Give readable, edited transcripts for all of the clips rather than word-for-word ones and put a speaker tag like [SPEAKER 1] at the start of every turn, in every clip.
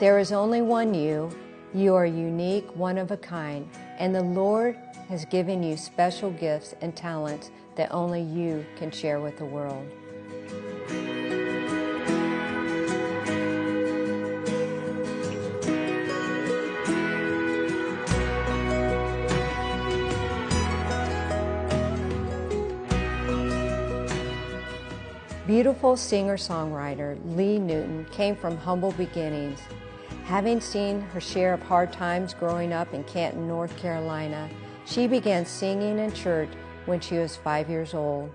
[SPEAKER 1] There is only one you. You are unique, one of a kind, and the Lord has given you special gifts and talents that only you can share with the world. Beautiful singer-songwriter Lee Newton came from humble beginnings. Having seen her share of hard times growing up in Canton, North Carolina, she began singing in church when she was 5 years old.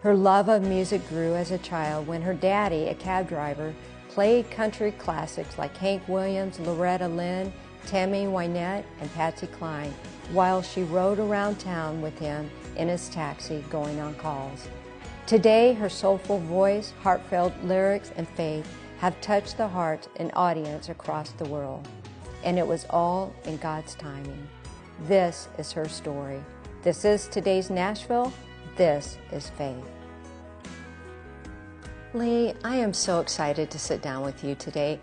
[SPEAKER 1] Her love of music grew as a child when her daddy, a cab driver, played country classics like Hank Williams, Loretta Lynn, Tammy Wynette, and Patsy Cline, while she rode around town with him in his taxi going on calls. Today, her soulful voice, heartfelt lyrics, and faith have touched the hearts and audience across the world. And it was all in God's timing. This is her story. This is Today's Nashville. This is faith. Lee, I am so excited to sit down with you today.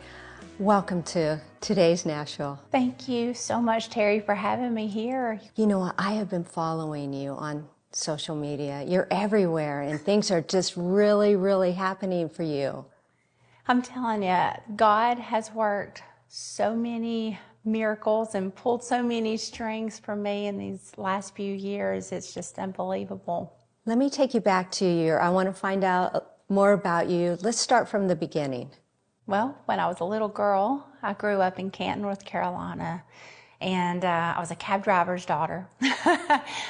[SPEAKER 1] Welcome to Today's Nashville.
[SPEAKER 2] Thank you so much, Terry, for having me here.
[SPEAKER 1] You know, I have been following you on social media. You're everywhere, and things are just really happening for you.
[SPEAKER 2] I'm telling you, God has worked so many miracles and pulled so many strings for me in these last few years. It's just unbelievable.
[SPEAKER 1] Let me take you back to I want to find out more about you. Let's start from the beginning.
[SPEAKER 2] Well, when I was a little girl, I grew up in Canton, North Carolina. And I was a cab driver's daughter.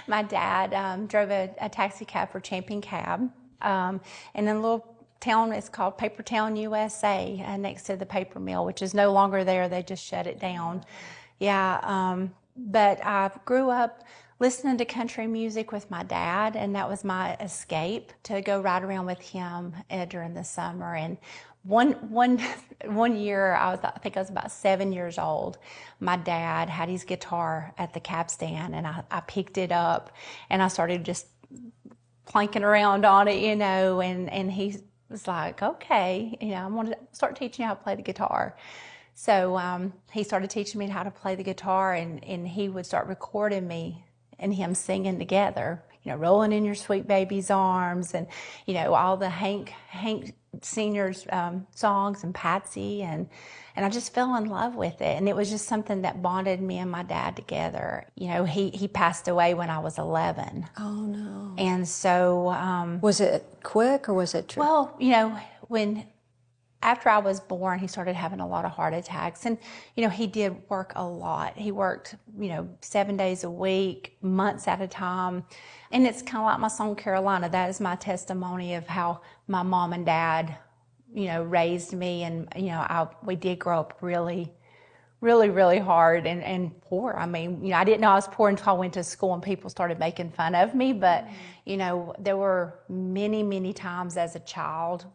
[SPEAKER 2] My dad drove a taxi cab for Champion Cab. And in a little town, it's called Papertown, USA, next to the paper mill, which is no longer there. They just shut it down. Yeah, but I grew up listening to country music with my dad, and that was my escape to go ride around with him during the summer. And one year, I think I was about 7 years old. My dad had his guitar at the cab stand, and I picked it up, and I started just planking around on it, you know, and he was like, okay, you know, I'm going to start teaching you how to play the guitar. So he started teaching me how to play the guitar, and he would start recording me and him singing together, you know, Rolling in Your Sweet Baby's Arms, and, you know, all the Hank Senior's songs, and Patsy, and I just fell in love with it. And it was just something that bonded me and my dad together. You know, he passed away when I was 11.
[SPEAKER 1] Oh, no.
[SPEAKER 2] And so...
[SPEAKER 1] was it quick or was it true?
[SPEAKER 2] Well, you know, after I was born, he started having a lot of heart attacks. And, you know, he did work a lot. He worked, you know, 7 days a week, months at a time. And it's kind of like my song, Carolina. That is my testimony of how my mom and dad, you know, raised me. And, you know, we did grow up really hard and poor. I mean, you know, I didn't know I was poor until I went to school and people started making fun of me. But, you know, there were many times as a child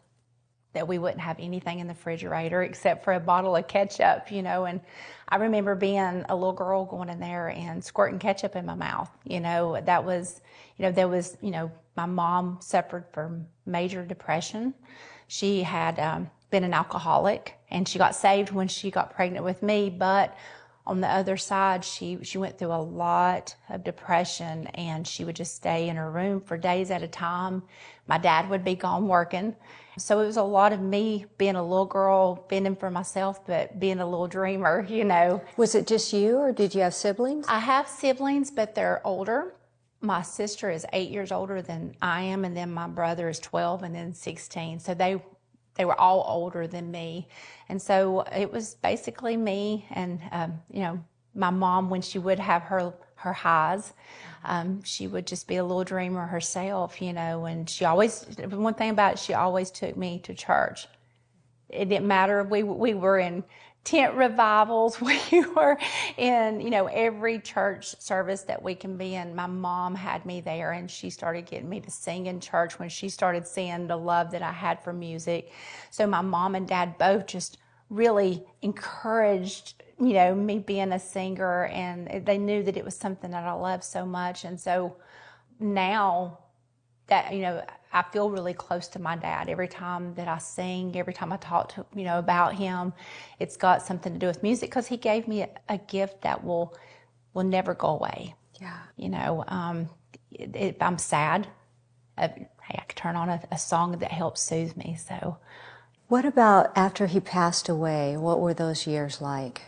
[SPEAKER 2] that we wouldn't have anything in the refrigerator except for a bottle of ketchup, you know. And I remember being a little girl going in there and squirting ketchup in my mouth. You know, that was, you know, there was, you know, my mom suffered from major depression. She had been an alcoholic, and she got saved when she got pregnant with me. But on the other side, she went through a lot of depression, and she would just stay in her room for days at a time. My dad would be gone working. So it was a lot of me being a little girl, fending for myself, but being a little dreamer, you know.
[SPEAKER 1] Was it just you, or did you have siblings?
[SPEAKER 2] I have siblings, but they're older. My sister is 8 years older than I am, and then my brother is 12 and then 16. So they were all older than me. And so it was basically me and, you know, my mom, when she would have her highs, she would just be a little dreamer herself, you know, and one thing about it, she always took me to church. It didn't matter. We were in tent revivals. We were in, you know, every church service that we can be in. My mom had me there, and she started getting me to sing in church when she started seeing the love that I had for music. So my mom and dad both just really encouraged, you know, me being a singer, and they knew that it was something that I loved so much. And so now that, you know, I feel really close to my dad. Every time that I sing, every time I talk to, about him, it's got something to do with music, because he gave me a gift that will never go away.
[SPEAKER 1] Yeah.
[SPEAKER 2] If I'm sad, hey, I can turn on a song that helps soothe me. So,
[SPEAKER 1] What about after he passed away? What were those years like?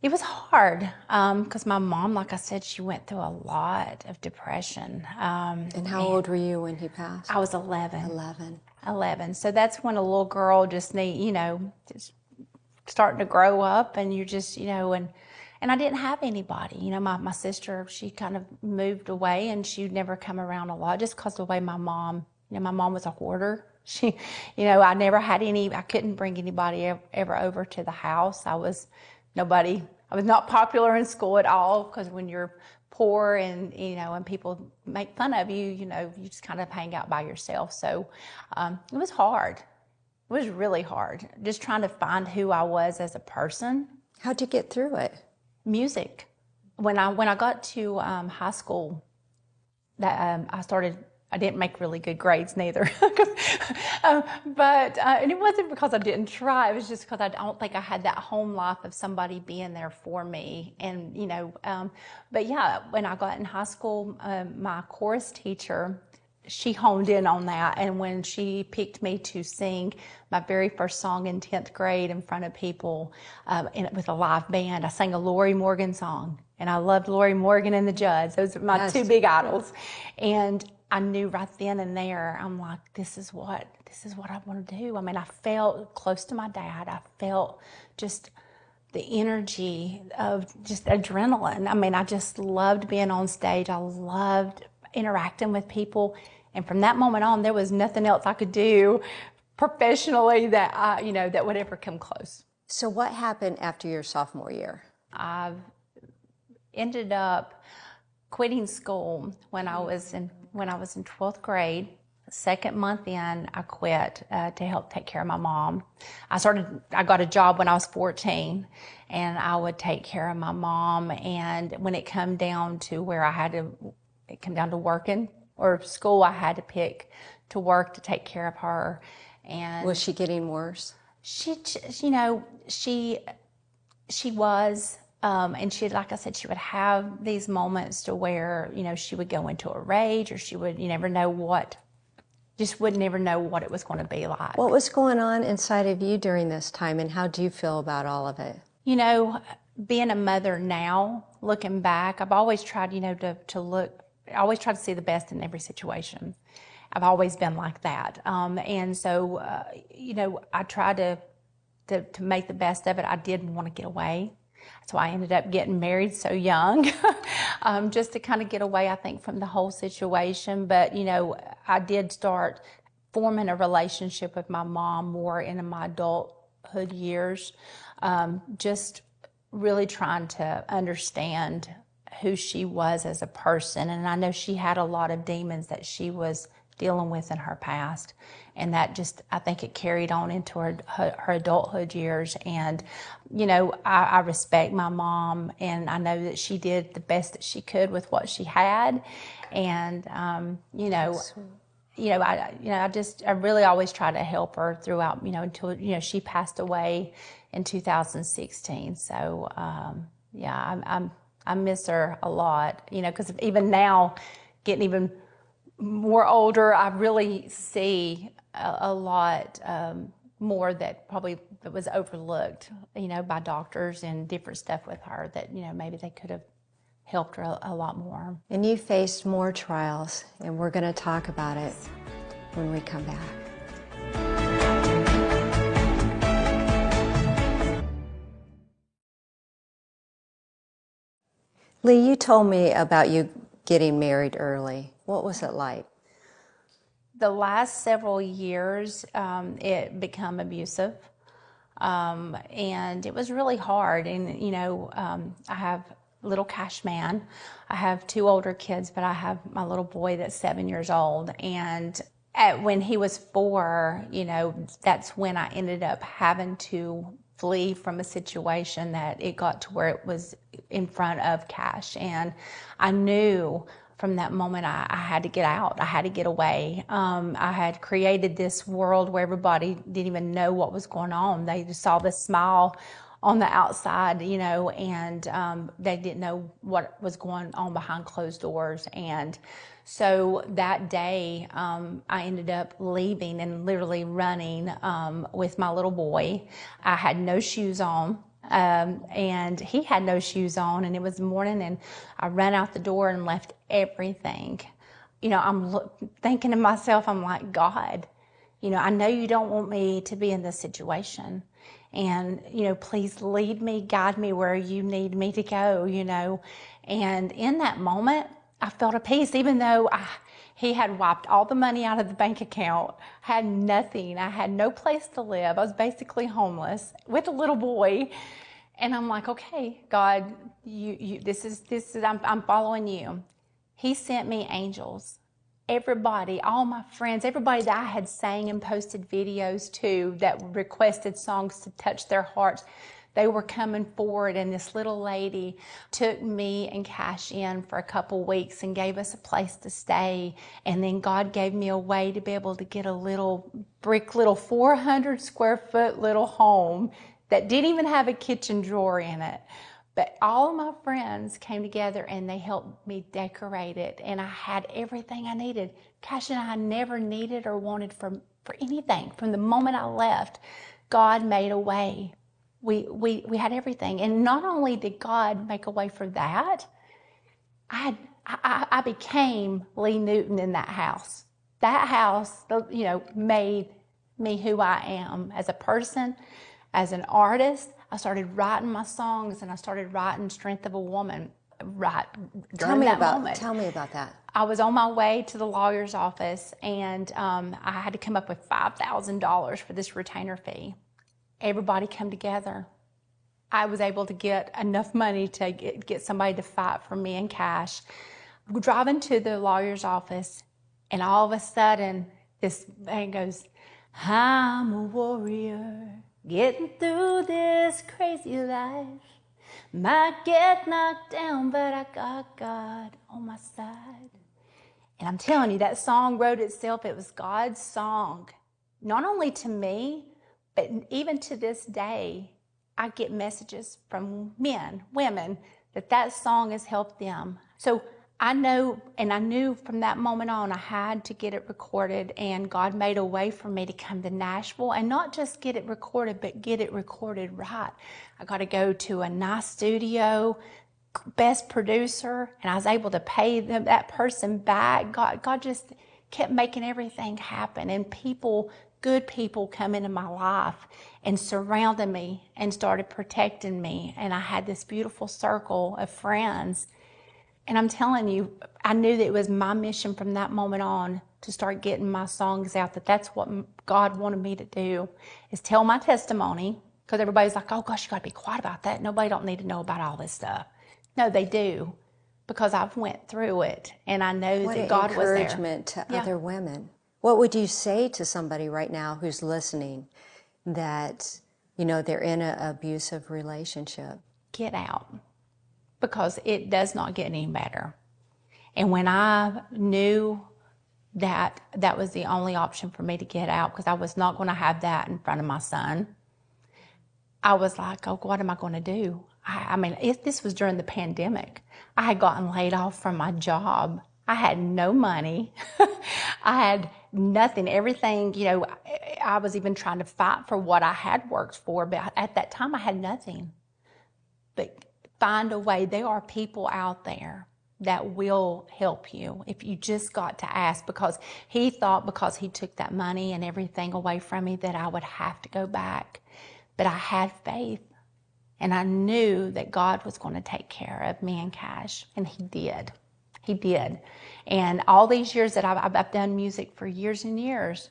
[SPEAKER 2] it was hard because my mom, like I said, she went through a lot of depression.
[SPEAKER 1] And how old were you when he passed?
[SPEAKER 2] I was 11.
[SPEAKER 1] 11.
[SPEAKER 2] 11. So that's when a little girl just just starting to grow up, and you're just, and I didn't have anybody. My sister, she kind of moved away, and she'd never come around a lot just because of the way my mom was a hoarder. She, I never had I couldn't bring anybody ever over to the house. I was not popular in school at all, because when you're poor and, and people make fun of you, you just kind of hang out by yourself. So it was hard. It was really hard, just trying to find who I was as a person.
[SPEAKER 1] How'd you get through it?
[SPEAKER 2] Music. When I got to high school, I didn't make really good grades neither. And it wasn't because I didn't try. It was just because I don't think I had that home life of somebody being there for me. And, but yeah, when I got in high school, my chorus teacher, she honed in on that. And when she picked me to sing my very first song in 10th grade in front of people with a live band, I sang a Lori Morgan song. And I loved Lori Morgan and the Judds. Those are my two big idols. And I knew right then and there, I'm like, this is what I want to do. I mean, I felt close to my dad. I felt just the energy of just adrenaline. I mean, I just loved being on stage. I loved interacting with people. And from that moment on, there was nothing else I could do professionally that that would ever come close.
[SPEAKER 1] So what happened after your sophomore year?
[SPEAKER 2] I ended up quitting school when I was in 12th grade. Second month in, I quit to help take care of my mom. I got a job when I was 14, and I would take care of my mom. And when it came down to working or school, I had to pick to work to take care of her. And
[SPEAKER 1] was she getting worse?
[SPEAKER 2] She was. And she, like I said, she would have these moments to where, she would go into a rage, or she would, never know what it was going to be like.
[SPEAKER 1] What was going on inside of you during this time, and how do you feel about all of it?
[SPEAKER 2] Being a mother now, looking back, I've always tried, I always try to see the best in every situation. I've always been like that. And so, I tried to make the best of it. I didn't want to get away. So I ended up getting married so young, just to kind of get away, I think, from the whole situation. But, I did start forming a relationship with my mom more in my adulthood years, just really trying to understand who she was as a person. And I know she had a lot of demons that she was dealing with in her past. And that just, I think it carried on into her adulthood years. And, I respect my mom, and I know that she did the best that she could with what she had. And, I really always try to help her throughout, until, she passed away in 2016. So, I miss her a lot, because even now, getting even more older, I really see a lot more that probably was overlooked, by doctors and different stuff with her that, maybe they could have helped her a lot more.
[SPEAKER 1] And you faced more trials, and we're going to talk about it when we come back. Lee, you told me about you getting married early. What was it like?
[SPEAKER 2] The last several years, it became abusive, and it was really hard. And, I have little cash man. I have 2 older kids, but I have my little boy that's 7 years old. And when he was 4, that's when I ended up having to flee from a situation that it got to where it was in front of cash. And I knew From that moment, I had to get out. I had to get away. I had created this world where everybody didn't even know what was going on. They just saw this smile on the outside, you know, and they didn't know what was going on behind closed doors. And so that day, I ended up leaving and literally running with my little boy. I had no shoes on. And he had no shoes on, and it was morning, and I ran out the door and left everything. You know, I'm thinking to myself, I'm like, God, you know, I know you don't want me to be in this situation, and, you know, please lead me, guide me where you need me to go, you know. And in that moment, I felt a peace, even though he had wiped all the money out of the bank account, had nothing. I had no place to live. I was basically homeless with a little boy. And I'm like, okay, God, I'm following you. He sent me angels. Everybody, all my friends, everybody that I had sang and posted videos to that requested songs to touch their hearts, they were coming forward, and this little lady took me and Cash in for a couple weeks and gave us a place to stay. And then God gave me a way to be able to get a little 400 square foot little home that didn't even have a kitchen drawer in it. But all of my friends came together and they helped me decorate it, and I had everything I needed. Cash and I never needed or wanted for anything. From the moment I left, God made a way. We had everything. And not only did God make a way for that, I became Lee Newton in that house. That house, you know, made me who I am as a person, as an artist. I started writing my songs, and I started writing Strength of a Woman during that moment.
[SPEAKER 1] Tell me about that.
[SPEAKER 2] I was on my way to the lawyer's office, and I had to come up with $5,000 for this retainer fee. Everybody come together. I was able to get enough money to get somebody to fight for me and Cash. We're driving to the lawyer's office, and all of a sudden, this man goes, I'm a warrior, getting through this crazy life. Might get knocked down, but I got God on my side. And I'm telling you, that song wrote itself. It was God's song, not only to me, but even to this day, I get messages from men, women, that song has helped them. So I know, and I knew from that moment on, I had to get it recorded, and God made a way for me to come to Nashville, and not just get it recorded, but get it recorded right. I got to go to a nice studio, best producer, and I was able to pay that person back. God just kept making everything happen, and good people come into my life and surrounded me and started protecting me. And I had this beautiful circle of friends. And I'm telling you, I knew that it was my mission from that moment on to start getting my songs out, that's what God wanted me to do, is tell my testimony. Because everybody's like, oh gosh, you got to be quiet about that. Nobody don't need to know about all this stuff. No, they do, because I've went through it, and I know that God was there.
[SPEAKER 1] What encouragement to other women. What would you say to somebody right now who's listening that, you know, they're in an abusive relationship?
[SPEAKER 2] Get out, because it does not get any better. And when I knew that was the only option for me to get out, because I was not going to have that in front of my son, I was like, oh, what am I going to do? I mean, this was during the pandemic. I had gotten laid off from my job. I had no money. I had nothing. Everything, you know, I was even trying to fight for what I had worked for, but at that time I had nothing. But find a way. There are people out there that will help you if you just got to ask, because he thought because he took that money and everything away from me that I would have to go back. But I had faith, and I knew that God was going to take care of me and Cash, and he did. He did. And all these years that I've done music for years and years,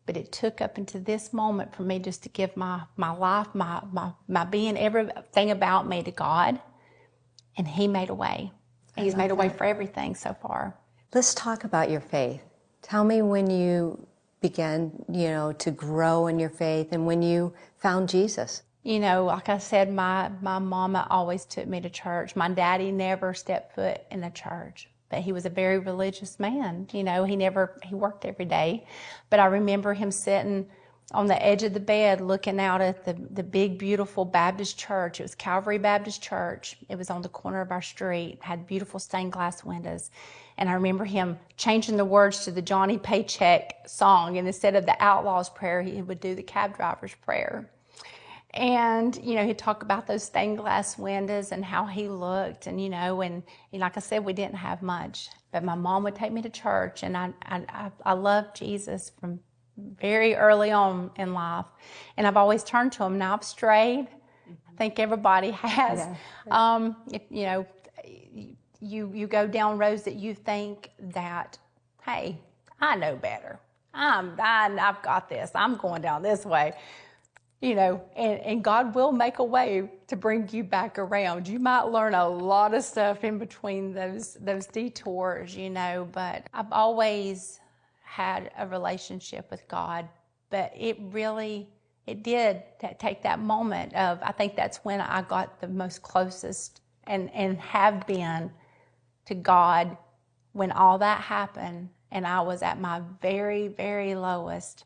[SPEAKER 2] but it took up into this moment for me just to give my life, my being, everything about me to God, and he made a way. He's made a way for everything so far.
[SPEAKER 1] Let's talk about your faith. Tell me when you began, you know, to grow in your faith, and when you found Jesus.
[SPEAKER 2] You know, like I said, my mama always took me to church. My daddy never stepped foot in the church. but he was a very religious man. He worked every day. But I remember him sitting on the edge of the bed looking out at the big, beautiful Baptist church. It was Calvary Baptist Church. It was on the corner of our street, had beautiful stained glass windows. And I remember him changing the words to the Johnny Paycheck song, and instead of the Outlaw's Prayer, he would do the cab driver's prayer. And, he'd talk about those stained glass windows and how he looked. And, and like I said, we didn't have much. But my mom would take me to church, and I loved Jesus from very early on in life. And I've always turned to him. Now I've strayed. I think everybody has. Yeah. You go down roads that you think that, hey, I know better. I've got this. I'm going down this way. And God will make a way to bring you back around. You might learn a lot of stuff in between those detours, but I've always had a relationship with God. But it did take that moment of, I think that's when I got the most closest and have been to God, when all that happened and I was at my very, very lowest.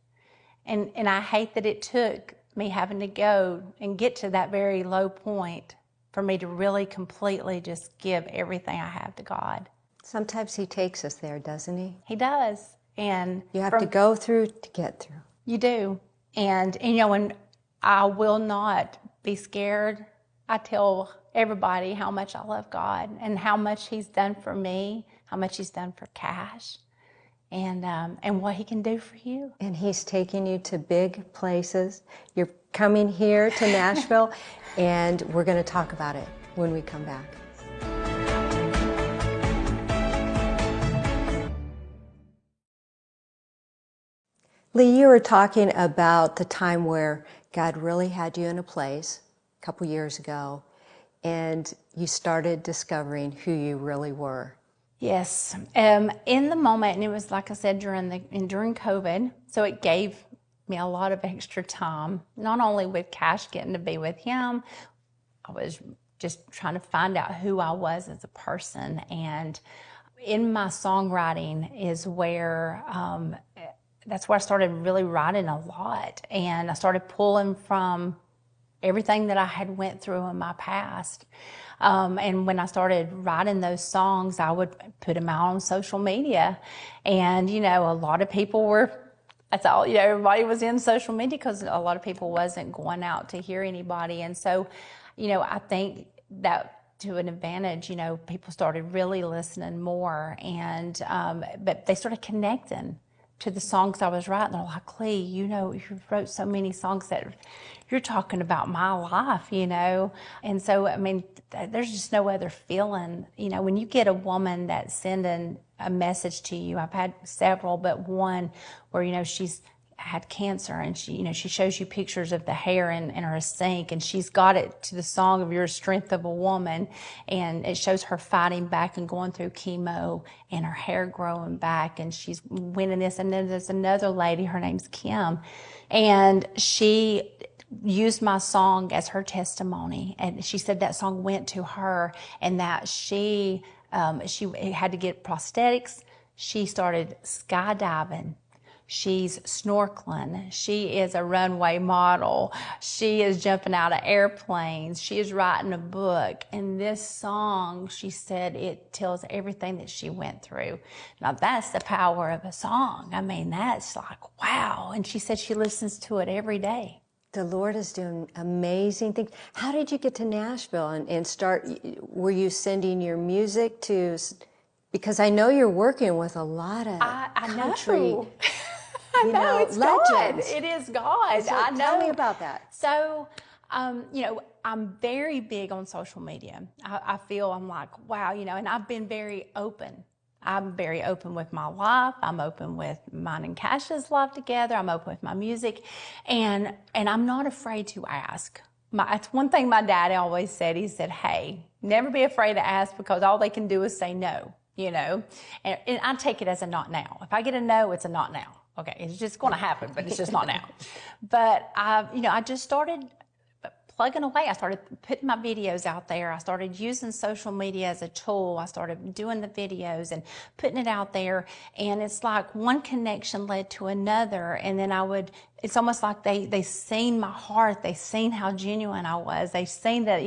[SPEAKER 2] And I hate that it took me having to go and get to that very low point for me to really completely just give everything I have to God.
[SPEAKER 1] Sometimes he takes us there, doesn't he?
[SPEAKER 2] He does. And
[SPEAKER 1] you have to go through to get through.
[SPEAKER 2] You do. And I will not be scared. I tell everybody how much I love God and how much he's done for me, how much he's done for Cash, and what he can do for you. And
[SPEAKER 1] he's taking you to big places. You're coming here to Nashville, and we're going to talk about it when we come back. Lee, you were talking about the time where God really had you in a place a couple years ago, and you started discovering who you really were.
[SPEAKER 2] Yes. In the moment, and it was, like I said, during COVID, so it gave me a lot of extra time, not only with Cash, getting to be with him. I was just trying to find out who I was as a person. And in my songwriting is where, that's where I started really writing a lot. And I started pulling from everything that I had went through in my past. And when I started writing those songs, I would put them out on social media. And, a lot of people that's all, everybody was in social media because a lot of people wasn't going out to hear anybody. And so, I think that to an advantage, people started really listening more. And, but they started connecting to the songs I was writing. They're like, Lee, you wrote so many songs that you're talking about my life, And so, I mean, there's just no other feeling, when you get a woman that's sending a message to you. I've had several, but one where, she's had cancer, and she shows you pictures of the hair in her sink, and she's got it to the song of Your Strength of a Woman, and it shows her fighting back and going through chemo and her hair growing back, and she's winning this. And then there's another lady, her name's Kim, and she used my song as her testimony, and she said that song went to her, and that she had to get prosthetics. She started skydiving. She's snorkeling. She is a runway model. She is jumping out of airplanes. She is writing a book. And this song, she said, it tells everything that she went through. Now, that's the power of a song. I mean, that's like, wow. And she said she listens to it every day.
[SPEAKER 1] The Lord is doing amazing things. How did you get to Nashville and start? Were you sending your music to? Because I know you're working with a lot of country.
[SPEAKER 2] I know, it's
[SPEAKER 1] legends.
[SPEAKER 2] God. It is God.
[SPEAKER 1] So
[SPEAKER 2] I know.
[SPEAKER 1] Tell me about that.
[SPEAKER 2] So, I'm very big on social media. I feel I'm like, wow, and I've been very open. I'm very open with my life. I'm open with mine and Cash's life together. I'm open with my music. And I'm not afraid to ask. It's one thing my dad always said. He said, hey, never be afraid to ask, because all they can do is say no, And I take it as a not now. If I get a no, it's a not now. Okay, it's just going to happen, but it's just not now. But I just started plugging away. I started putting my videos out there. I started using social media as a tool. I started doing the videos and putting it out there. And it's like one connection led to another. And then it's almost like they seen my heart. They seen how genuine I was. They seen that,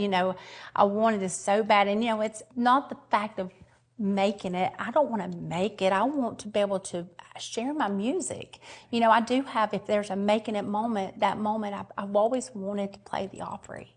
[SPEAKER 2] I wanted this so bad. And, it's not the fact of making it. I don't want to make it. I want to be able to share my music. I do have, if there's a making it moment, that moment, I've always wanted to play the Opry.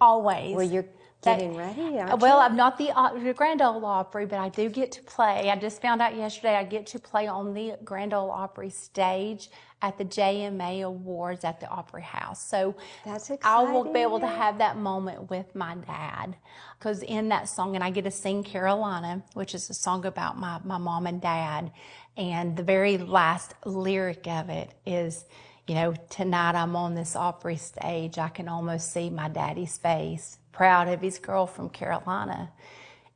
[SPEAKER 2] Always.
[SPEAKER 1] Well, you're getting ready, aren't
[SPEAKER 2] Well,
[SPEAKER 1] you?
[SPEAKER 2] I'm not the Grand Ole Opry, but I do get to play. I just found out yesterday I get to play on the Grand Ole Opry stage at the JMA Awards at the Opry House. So
[SPEAKER 1] that's exciting.
[SPEAKER 2] I will be able to have that moment with my dad, because in that song, and I get to sing Carolina, which is a song about my mom and dad, and the very last lyric of it is, tonight I'm on this Opry stage, I can almost see my daddy's face, proud of his girl from Carolina.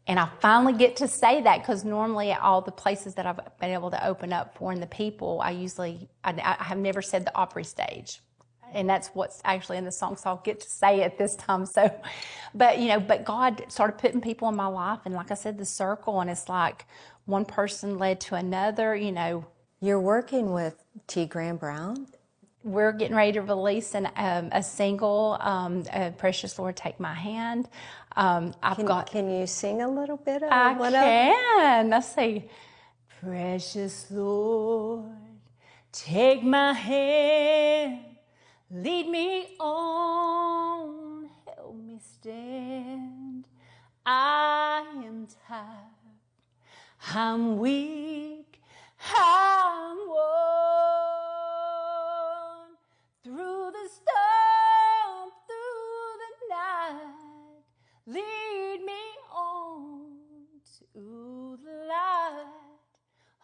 [SPEAKER 2] And I finally get to say that, because normally at all the places that I've been able to open up for and the people, I have never said the Opry stage. And that's what's actually in the song, so I'll get to say it this time. So, but God started putting people in my life, and like I said, the circle, and it's like one person led to another,
[SPEAKER 1] You're working with T. Graham Brown?
[SPEAKER 2] We're getting ready to release a single, Precious Lord, Take My Hand.
[SPEAKER 1] Can you sing a little bit of
[SPEAKER 2] I
[SPEAKER 1] one
[SPEAKER 2] can. Let's see. Precious Lord, take my hand, lead me on, help me stand. I am tired, I'm weak, I'm worn. Through the storm, through the night, lead me on to the light.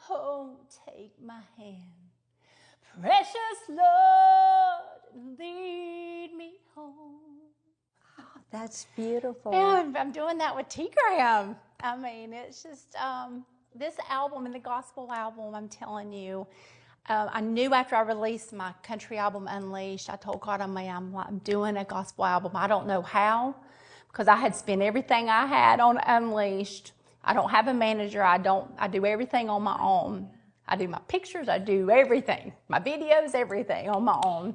[SPEAKER 2] Oh, take my hand, precious Lord, lead me home.
[SPEAKER 1] That's beautiful.
[SPEAKER 2] Yeah, I'm doing that with T. Graham. I mean, it's just this album and the gospel album, I'm telling you, I knew after I released my country album, Unleashed, I told God, I'm doing a gospel album. I don't know how, because I had spent everything I had on Unleashed. I don't have a manager. I do everything on my own. I do my pictures. I do everything, my videos, everything on my own.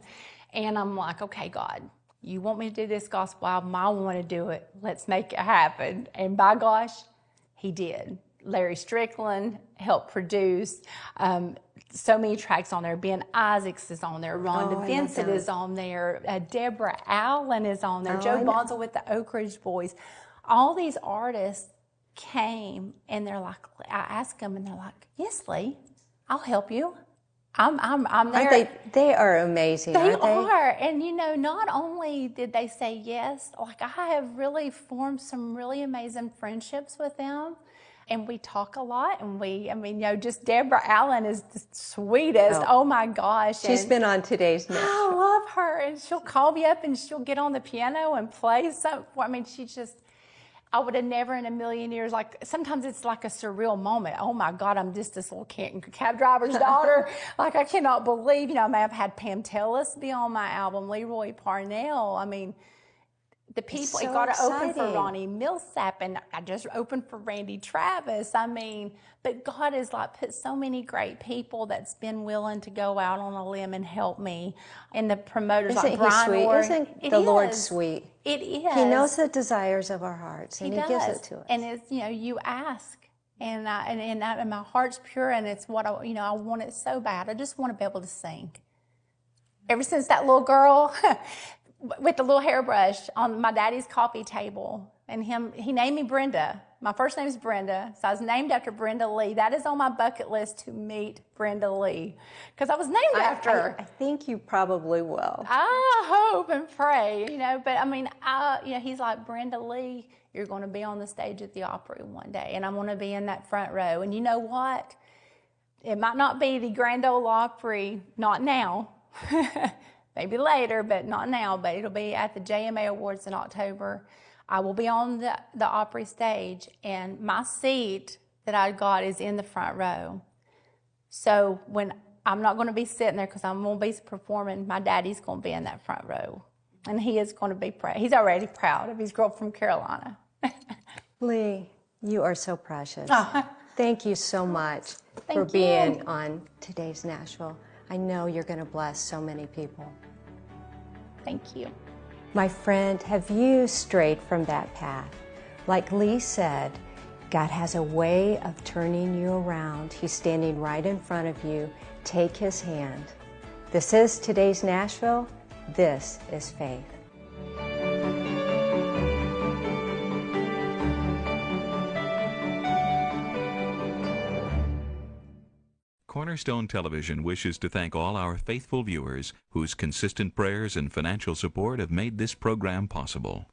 [SPEAKER 2] And I'm like, okay, God, you want me to do this gospel album? I want to do it. Let's make it happen. And by gosh, he did. Larry Strickland helped produce so many tracks on there. Ben Isaacs is on there. Rhonda Vincent is on there. Deborah Allen is on there. Joe Bonzo with the Oak Ridge Boys. All these artists came, and they're like, I asked them, and they're like, yes, Lee, I'll help you. I'm there.
[SPEAKER 1] Aren't they are amazing, aren't they?
[SPEAKER 2] They are. And, not only did they say yes, like I have really formed some really amazing friendships with them. And we talk a lot, and just Deborah Allen is the sweetest. Oh my gosh.
[SPEAKER 1] She's been on Today's Nashville.
[SPEAKER 2] I love her. And she'll call me up and she'll get on the piano and play something. I would have never in a million years, sometimes it's like a surreal moment. Oh my God, I'm just this little cab driver's daughter. I cannot believe, I've had Pam Tellis be on my album, Leroy Parnell. The people,
[SPEAKER 1] so
[SPEAKER 2] it got to open for
[SPEAKER 1] exciting.
[SPEAKER 2] Ronnie Millsap, and I just opened for Randy Travis. But God has put so many great people that's been willing to go out on a limb and help me. And the promoters like Brian
[SPEAKER 1] sweet?
[SPEAKER 2] Orr,
[SPEAKER 1] Isn't the Lord sweet?
[SPEAKER 2] It is.
[SPEAKER 1] He knows the desires of our hearts, and He gives it to us.
[SPEAKER 2] And it's, you ask, and my heart's pure, and it's what I want it so bad. I just want to be able to sing. Ever since that little girl with the little hairbrush on my daddy's coffee table, and he named me Brenda. My first name is Brenda, so I was named after Brenda Lee. That is on my bucket list, to meet Brenda Lee, because I was named after her.
[SPEAKER 1] I think you probably will.
[SPEAKER 2] I hope and pray, but he's like, Brenda Lee, you're going to be on the stage at the Opry one day, and I'm going to be in that front row. And you know what? It might not be the Grand Ole Opry, not now. Maybe later, but not now. But it'll be at the JMA Awards in October. I will be on the Opry stage, and my seat that I got is in the front row. So when I'm not going to be sitting there, because I'm going to be performing, my daddy's going to be in that front row. And he is going to be proud. He's already proud of his girl from Carolina.
[SPEAKER 1] Lee, you are so precious.
[SPEAKER 2] Oh.
[SPEAKER 1] Thank you so much for being on Today's Nashville. I know you're going to bless so many people.
[SPEAKER 2] Thank you.
[SPEAKER 1] My friend, have you strayed from that path? Like Lee said, God has a way of turning you around. He's standing right in front of you. Take his hand. This is Today's Nashville. This is faith.
[SPEAKER 3] Cornerstone Television wishes to thank all our faithful viewers whose consistent prayers and financial support have made this program possible.